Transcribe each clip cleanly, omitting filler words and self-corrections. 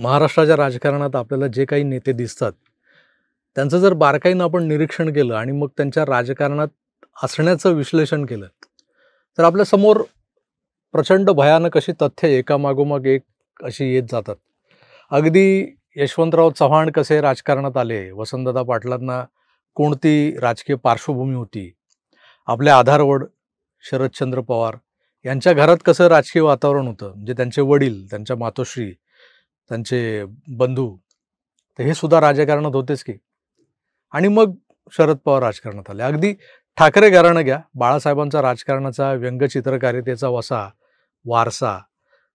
महाराष्ट्राच्या राजकारणात आपल्याला जे काही नेते दिसतात, त्यांचं जर बारकाईनं आपण निरीक्षण केलं आणि मग त्यांच्या राजकारणात असण्याचं विश्लेषण केलं, तर आपल्यासमोर प्रचंड भयानक अशी तथ्य एकामागोमाग एक अशी येत जातात. अगदी यशवंतराव चव्हाण कसे राजकारणात आले, वसंतदादा पाटलांना कोणती राजकीय पार्श्वभूमी होती, आपले आधारवड शरदचंद्र पवार यांच्या घरात कसं राजकीय वातावरण होतं, म्हणजे त्यांचे वडील, त्यांच्या मातोश्री, त्यांचे बंधू, तर हे सुद्धा राजकारणात होतेच की. आणि मग शरद पवार राजकारणात आले. अगदी ठाकरे घराणं घ्या, बाळासाहेबांचा राजकारणाचा व्यंगचित्रकारितेचा वारसा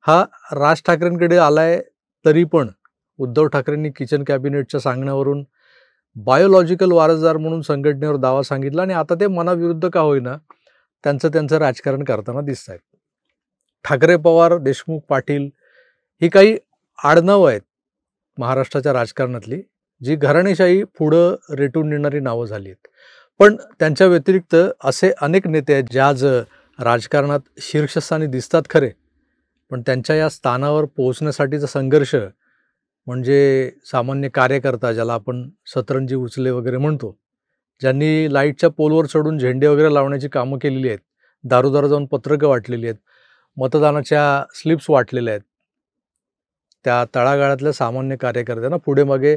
हा राज ठाकरेंकडे आलाय. तरी पण उद्धव ठाकरेंनी किचन कॅबिनेटच्या सांगण्यावरून बायोलॉजिकल वारसदार म्हणून संघटनेवर दावा सांगितला आणि आता ते मनाविरुद्ध का होईना त्यांचं राजकारण करताना दिसत आहेत. ठाकरे, पवार, देशमुख, पाटील ही काही आडनावं आहेत महाराष्ट्राच्या राजकारणातली, जी घराणेशाही पुढं रेटून नेणारी नावं झाली आहेत. पण त्यांच्या व्यतिरिक्त असे अनेक नेते आहेत जे आज राजकारणात शीर्षस्थानी दिसतात खरे, पण त्यांच्या या स्थानावर पोहोचण्यासाठीचा संघर्ष म्हणजे सामान्य कार्यकर्ता, ज्याला आपण सतरंजी उचले वगैरे म्हणतो, ज्यांनी लाईटच्या पोलवर चढून झेंडे वगैरे लावण्याची कामं केलेली आहेत, दारोदार जाऊन पत्रकं वाटलेली आहेत, मतदानाच्या स्लिप्स वाटलेल्या आहेत, त्या तळागाळातल्या सामान्य कार्यकर्त्यांना पुढे मागे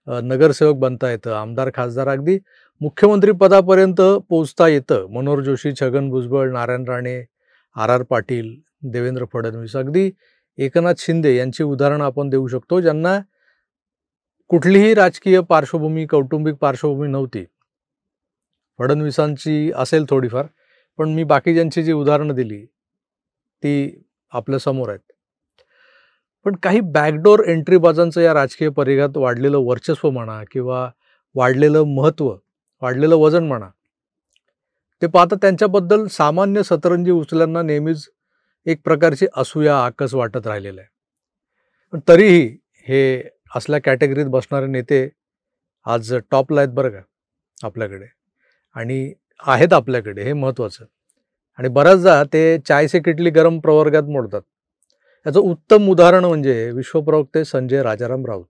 नगरसेवक बनता येतं, आमदार खासदार अगदी मुख्यमंत्री पदापर्यंत पोहोचता येतं. मनोहर जोशी, छगन भुजबळ, नारायण राणे, आर पाटील, देवेंद्र फडणवीस, अगदी एकनाथ शिंदे यांची उदाहरणं आपण देऊ शकतो, ज्यांना कुठलीही राजकीय पार्श्वभूमी, कौटुंबिक पार्श्वभूमी नव्हती. फडणवीसांची असेल थोडीफार, पण मी बाकीच्यांची जी उदाहरणं दिली ती आपल्या समोर आहेत. पण काही बॅकडोर एंट्रीबाजांचं या राजकीय परिघात वाढलेलं वर्चस्व म्हणा किंवा वाढलेलं महत्त्व, वाढलेलं वजन म्हणा, ते पाहता त्यांच्याबद्दल सामान्य सतरंजी उचल्यांना नेहमीच एक प्रकारची असूया, आकस वाटत राहिलेलं आहे. पण तरीही हे असल्या कॅटेगरीत बसणारे नेते आज टॉपला आहेत बरं का आपल्याकडे, आणि आहेत आपल्याकडे, हे महत्त्वाचं. आणि बऱ्याचदा ते चाय से किटली गरम प्रवर्गात मोडतात. याचं उत्तम उदाहरण म्हणजे विश्वप्रवक्ते संजय राजाराम राऊत.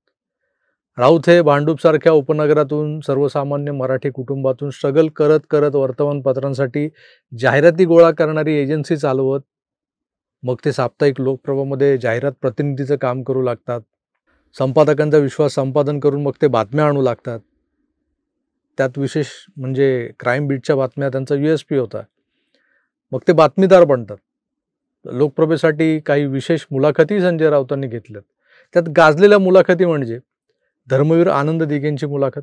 राऊत हे भांडूपसारख्या उपनगरातून सर्वसामान्य मराठी कुटुंबातून स्ट्रगल करत करत वर्तमानपत्रांसाठी जाहिराती गोळा करणारी एजन्सी चालवत, मग ते साप्ताहिक लोकप्रभामध्ये जाहिरात प्रतिनिधीचं काम करू लागतात. संपादकांचा विश्वास संपादन करून मग ते बातम्या आणू लागतात. त्यात विशेष म्हणजे क्राईम बीटच्या बातम्या त्यांचा USP होता. मग ते बातमीदार बनतात. लोकप्रभेसाठी काही विशेष मुलाखती संजय राऊतांनी घेतल्यात. त्यात गाजलेल्या मुलाखती म्हणजे धर्मवीर आनंद दिघेंची मुलाखत.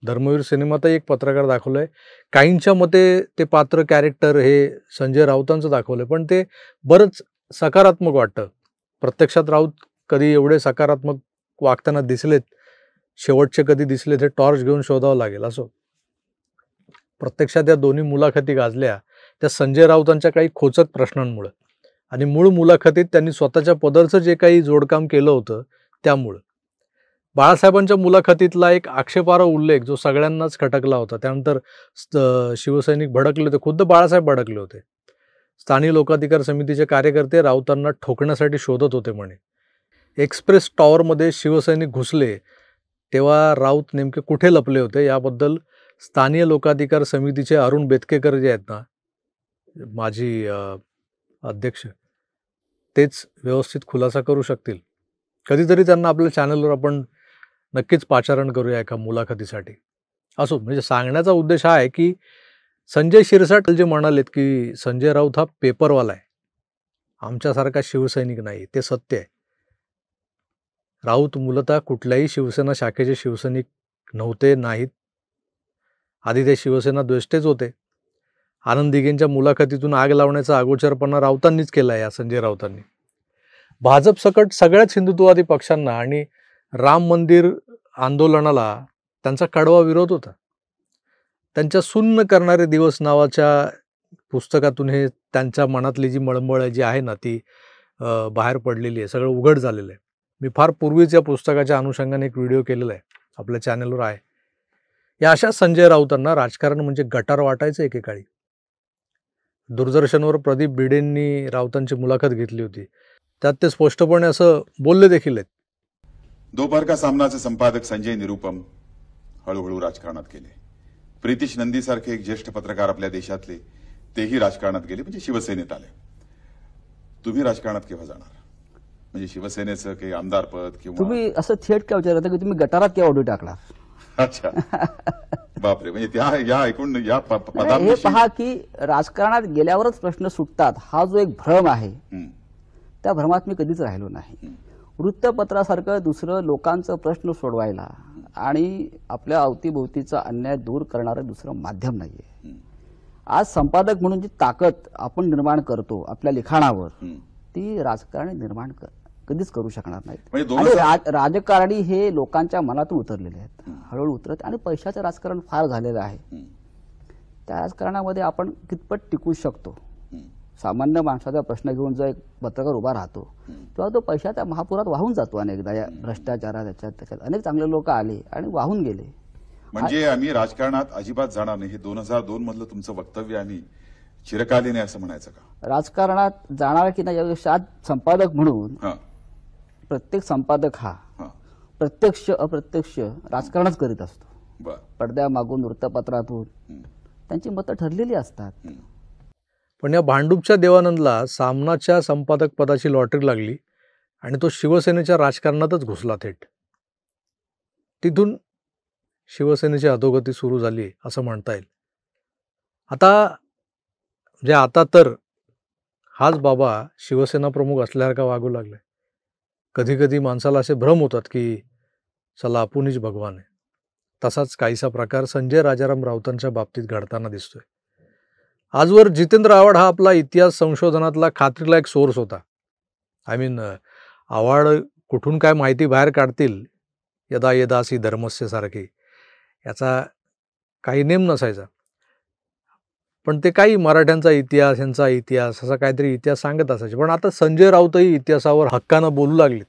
धर्मवीर सिनेमातही एक पत्रकार दाखवलं आहे. काहींच्या मते ते पात्र, कॅरेक्टर हे संजय राऊतांचं दाखवलं आहे, पण ते बरंच सकारात्मक वाटतं. प्रत्यक्षात राऊत कधी एवढे सकारात्मक वागताना दिसलेत, शेवटचे कधी दिसलेत हे टॉर्च घेऊन शोधावं लागेल. असो, प्रत्यक्षात या दोन्ही मुलाखती गाजल्या त्या संजय राऊतांच्या काही खोचक प्रश्नांमुळे, आणि मूळ मुलाखतीत त्यांनी स्वतःच्या पदरचं जे काही जोडकाम केलं होतं त्यामुळं. बाळासाहेबांच्या मुलाखतीतला एक आक्षेपार्ह उल्लेख जो सगळ्यांनाच खटकला होता. त्यानंतर शिवसैनिक भडकले होते, खुद्द बाळासाहेब भडकले होते. स्थानिक लोकाधिकार समितीचे कार्यकर्ते राऊतांना ठोकण्यासाठी शोधत होते म्हणे. एक्सप्रेस टॉवरमध्ये शिवसैनिक घुसले तेव्हा राऊत नेमके कुठे लपले होते याबद्दल स्थानीय लोकाधिकार समितीचे अरुण बेतकेकर जे आहेत ना, माजी अध्यक्ष, तेच व्यवस्थित खुलासा करू शकतील. कधीतरी त्यांना आपल्या चॅनलवर आपण नक्कीच पाचारण करूया एका मुलाखतीसाठी. असो, म्हणजे सांगण्याचा उद्देश हा आहे की संजय शिरसाट जे म्हणालेत की संजय राऊत हा पेपरवाला आहे, आमच्यासारखा शिवसैनिक नाही, ते सत्य आहे. राऊत मूलतः कुठल्याही शिवसेना शाखेचे शिवसैनिक नव्हते, नाहीत. आधी ते शिवसेना द्वेष्टेच होते. आनंद दिघेंच्या मुलाखतीतून आग लावण्याचा अगोचरपणा राऊतांनीच केला आहे. या संजय राऊतांनी भाजप सकट सगळ्याच हिंदुत्ववादी पक्षांना आणि राम मंदिर आंदोलनाला त्यांचा कडवा विरोध होता. त्यांच्या सुन्न करणारे दिवस नावाच्या पुस्तकातून हे त्यांच्या मनातली जी मळमळ जी आहे ना ती बाहेर पडलेली आहे, सगळं उघड झालेलं आहे. मी फार पूर्वीच या पुस्तकाच्या अनुषंगाने एक व्हिडिओ केलेला आहे, आपल्या चॅनलवर आहे. या अशा संजय राऊतांना राजकारण म्हणजे गटार वाटायचं एकेकाळी. दूरदर्शनवर प्रदीप भिडेंनी राऊतांची मुलाखत घेतली होती. त्यात ते स्पष्टपणे असं बोलले देखील आहेत दोपहर का सामनाचे संपादक संजय निरुपम हळूहळू राजकारणात गेले. प्रीतिश नंदी सारखे एक ज्येष्ठ पत्रकार आपल्या देशातले तेही राजकारणात गेले, म्हणजे शिवसेनेत आले. तुम्ही राजकारणात केव्हा जाणार? म्हणजे शिवसेनेचं काही आमदार पद किंवा तुम्ही असं थेट काय विचारता की तुम्ही गटारात केव्हा उडी टाकला? अच्छा, बापरे. म्हणजे त्या या ऐकून या हे पदांविषयी पहा की राजकारणात गेल्यावरच प्रश्न सुटतात हा जो एक भ्रम आहे त्या भ्रमात मी कधीच राहिलो नाही. वृत्तपत्रासारखं दुसरं लोकांचा प्रश्न सोडवायला आणि आपल्या अवतीभोवतीचा अन्याय दूर करणारं दुसरं माध्यम नाहीये. आज संपादक म्हणून जी ताकद आपण निर्माण करतो आपल्या लिखाणावर ती राजकारणी निर्माण कधीच करू शकणार नाही. म्हणजे आणि राजकारणी हे लोकांच्या मनातून उतरलेले आहेत, हळूहळू उतरत, आणि पैशाचं राजकारण फार झालेलं आहे. त्या राजकारणामध्ये आपण कितपत टिकू शकतो? सामान्य माणसाचा प्रश्न घेऊन जो एक पत्रकार उभा राहतो तेव्हा तो पैशाच्या महापुरात वाहून जातो. अनेकदा या भ्रष्टाचारात त्याच्यात अनेक चांगले लोक आले आणि वाहून गेले. म्हणजे आम्ही राजकारणात अजिबात जाणार नाही, हे 2002 मधलं तुमचं वक्तव्य आम्ही चिरकालीन आहे असं म्हणायचं का? राजकारणात जाणार की नाही याविषयी आज संपादक म्हणून प्रत्येक संपादक हा प्रत्यक्ष अप्रत्यक्ष राजकारणच करीत असतो. पडद्यामागून वृत्तपत्रातून त्यांची मतं ठरलेली असतात. पण या भांडूपच्या देवानंदला सामनाच्या संपादक पदाची लॉटरी लागली आणि तो शिवसेनेच्या राजकारणातच घुसला थेट. तिथून शिवसेनेची अधोगती सुरू झाली असं म्हणता येईल. आता तर हाच बाबा शिवसेना प्रमुख असल्यासारखा वागू लागलाय. कधी कधी माणसाला असे भ्रम होतात की चला आपणच भगवान आहे. तसाच काहीसा प्रकार संजय राजाराम राऊतांच्या बाबतीत घडताना दिसतोय. आजवर जितेंद्र आव्हाड हा आपला इतिहास संशोधनातला खात्रीला एक सोर्स होता. आव्हाड कुठून काय माहिती बाहेर काढतील यदा यदासी धर्मस्य सारखी, याचा काही नेम नसायचा. पण ते काही मराठ्यांचा इतिहास, यांचा इतिहास, असा काहीतरी इतिहास सांगत असायचे. पण आता संजय राऊतही इतिहासावर हक्कानं बोलू लागलेत.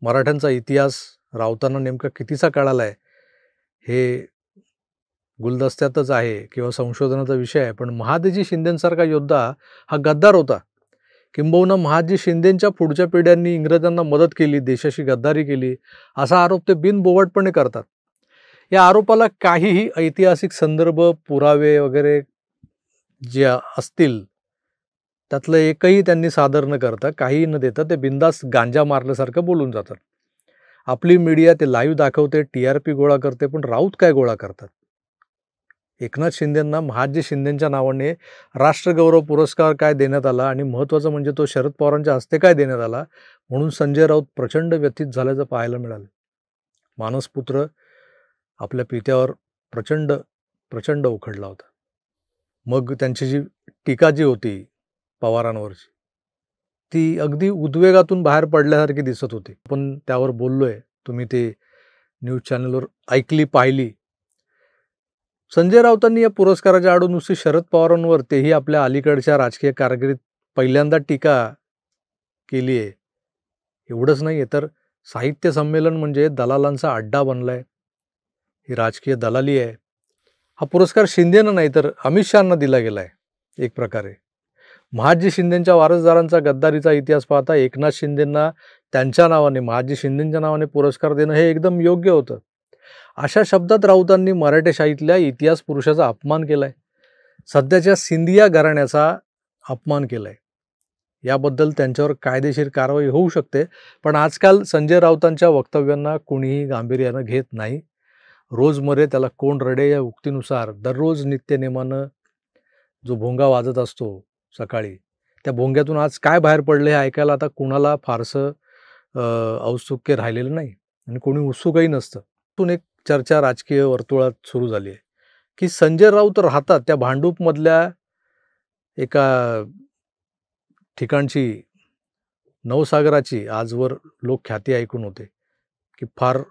मराठ्यांचा इतिहास राऊतांना नेमका कितीचा कळालाय हे गुलदस्त्यातच आहे किंवा संशोधनाचा विषय आहे. पण महादजी शिंदेंसारखा योद्धा हा गद्दार होता. किंबहुना महादजी शिंदेंच्या पुढच्या पिढ्यांनी इंग्रजांना मदत केली, देशाशी गद्दारी केली, असा आरोप ते बिनबोवटपणे करतात. या आरोपाला काहीही ऐतिहासिक संदर्भ, पुरावे वगैरे जे असतील त्यातलं एकही त्यांनी सादर न करता, काही न देता ते बिंदास गांजा मारल्यासारखं बोलून जातात. आपली मीडिया ते लाईव्ह दाखवते, TRP गोळा करते, पण राऊत काय गोळा करतात? एकनाथ शिंदेंना महादजी शिंदेंच्या नावाने राष्ट्रगौरव पुरस्कार काय देण्यात आला आणि महत्त्वाचं म्हणजे तो शरद पवारांच्या हस्ते काय देण्यात आला, म्हणून संजय राऊत प्रचंड व्यथित झाल्याचं पाहायला मिळालं. मानसपुत्र आपल्या पित्यावर प्रचंड उखडला होता. मग त्यांची जी टीका जी होती पवारांवरची, ती अगदी उद्वेगातून बाहेर पडल्यासारखी दिसत होती. पण त्यावर बोललोय, तुम्ही ते न्यूज चॅनलवर ऐकली, पाहिली. संजय राऊतांनी या पुरस्काराच्या आडून नुसती शरद पवारांवर, तेही आपल्या अलीकडच्या राजकीय कारकिर्दीत पहिल्यांदा टीका केली आहे एवढंच नाही आहे, तर साहित्य संमेलन म्हणजे दलालांचा अड्डा बनलाय, ही राजकीय दलाली आहे. हा पुरस्कार शिंदेना नाही तर अमित शहांना दिला गेलाय एक प्रकारे. महादजी शिंदेंच्या वारसदारांचा गद्दारीचा इतिहास पाहता एकनाथ शिंदेंना त्यांच्या नावाने, महादजी शिंदेंच्या नावाने पुरस्कार देणं हे एकदम योग्य होतं. अशा शब्दात राऊतांनी मराठेशाहीतल्या इतिहास पुरुषाचा अपमान केलाय, सध्याच्या सिंधिया घराण्याचा अपमान केलाय. याबद्दल त्यांच्यावर कायदेशीर कारवाई होऊ शकते. पण आजकाल संजय राऊतांच्या वक्तव्यांना कोणीही गांभीर्यानं घेत नाही. रोज मरे त्याला कोण रडे या उक्तीनुसार दररोज नित्यनेमानं जो भोंगा वाजत असतो सकाळी, त्या भोंग्यातून आज काय बाहेर पडले हे ऐकायला आता कुणाला फारसं औत्सुक्य राहिलेलं नाही आणि कोणी उत्सुकही नसतं. त्यातून एक चर्चा राजकीय वर्तुळात सुरू झाली आहे की संजय राऊत राहतात त्या भांडूपमधल्या एका ठिकाणची, नवसागराची आजवर लोक ख्याती ऐकून होते की फार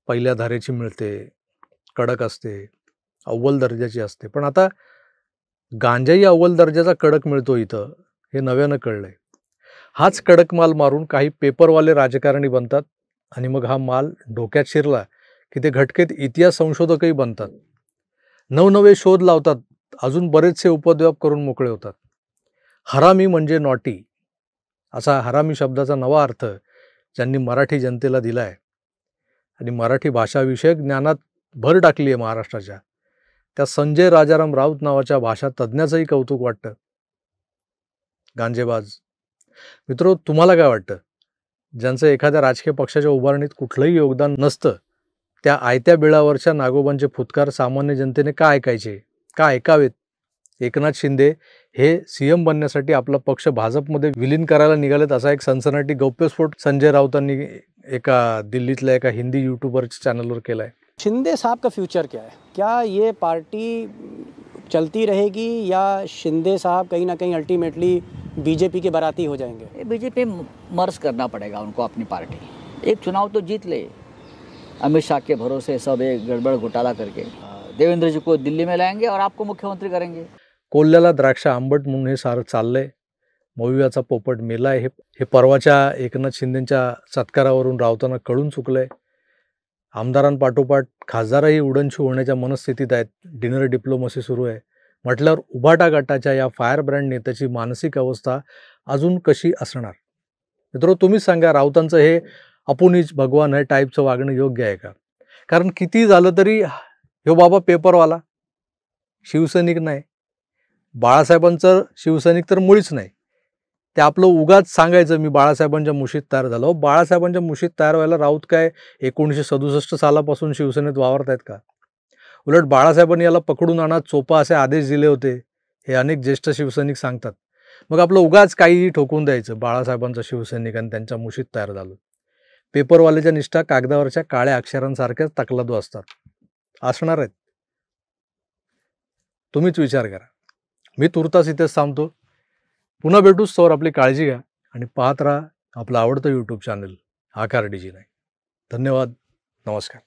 पहिल्या धारेची मिळते, कडक असते, अव्वल दर्जाची असते. पण आता गांजाही अव्वल दर्जाचा कडक मिळतो इथं, हे नव्यानं कळलंय. हाच कडक माल मारून काही पेपरवाले राजकारणी बनतात आणि मग हा माल डोक्यात शिरला की ते घटकेत इतिहास संशोधकही बनतात, नवनवे शोध लावतात, अजून बरेचसे उपद्व्याप करून मोकळे होतात. हरामी म्हणजे नॉटी, असा हरामी शब्दाचा नवा अर्थ ज्यांनी मराठी जनतेला दिला आहे आणि मराठी भाषाविषयक ज्ञानात भर टाकली आहे महाराष्ट्राच्या, त्या संजय राजाराम राऊत नावाच्या भाषा तज्ज्ञाचंही कौतुक वाटतं. गांजेबाज मित्रो, तुम्हाला काय वाटतं? ज्यांचं एखाद्या राजकीय पक्षाच्या उभारणीत कुठलंही योगदान नसतं, त्या आयत्या बिळावरच्या नागोबांचे फुतकार सामान्य जनतेने का ऐकायचे, का ऐकावेत? एकनाथ शिंदे हे सीएम बनण्यासाठी आपला पक्ष भाजपमध्ये विलीन करायला निघालेत, असा एक सनसनाटी गौप्यस्फोट संजय राऊतांनी एका दिल्लीतल्या एका हिंदी यूट्यूबरच्या चॅनलवर केला आहे. शिंदे साहब का फ्यूचर क्या है? क्या ये पार्टी चलती रहेगी या शिंदे साहब कहीं ना कहीं अल्टीमेटली बीजेपी के बाराती हो जाएंगे? बीजेपी मर्ज करना पड़ेगा उनको अपनी पार्टी. एक चुनाव तो जीत ले, अमित शाह के भरोसे सब एक गड़बड़ घोटाला करके देवेंद्र जी को दिल्ली में लाएंगे और आपको मुख्यमंत्री करेंगे. कोल्ह्याला द्राक्ष आंबट म्हणून हे सारं चाललंय. मौवियाचा पोपट मेलाय हे परवाच्या एकनाथ शिंदेच्या सत्कारावरून राऊतांना कळून चुकलंय. आमदारांपाठोपाठ खासदारही उडनछू होण्याच्या मनस्थितीत आहेत. डिनर डिप्लोमसी सुरू आहे म्हटल्यावर उभाटा गटाच्या या फायर ब्रँड नेत्याची मानसिक अवस्था अजून कशी असणार? मित्रो, तुम्हीच सांगा, राऊतांचं हे अपुनीच भगवान हे टाईपचं वागणं योग्य आहे का? कारण किती झालं तरी ह्यो बाबा पेपरवाला, शिवसैनिक नाही. बाळासाहेबांचं शिवसैनिक तर मुळीच नाही. ते आपलं उगाच सांगायचं मी बाळासाहेबांच्या मुशीत तयार झालो. बाळासाहेबांच्या मुशीत तयार व्हायला राऊत काय 1967 सालापासून शिवसेनेत वावरत आहेत का? उलट बाळासाहेबांनी याला पकडून आणा, चोपा असे आदेश दिले होते, हे अनेक ज्येष्ठ शिवसैनिक सांगतात. मग आपलं उगाच काहीही ठोकून द्यायचं, बाळासाहेबांचा शिवसैनिक आणि त्यांच्या मुशीत तयार झालो. पेपरवाल्याच्या निष्ठा कागदावरच्या काळ्या अक्षरांसारख्याच तकलादू असतात, असणार आहेत. तुम्हीच विचार करा. मी तुर्तास इथेच थांबतो. पुन्हा भेटूच, तोवर आपली काळजी घ्या आणि पाहत राहा आपलं आवडतं यूट्यूब चॅनल आकार DG9. धन्यवाद. नमस्कार.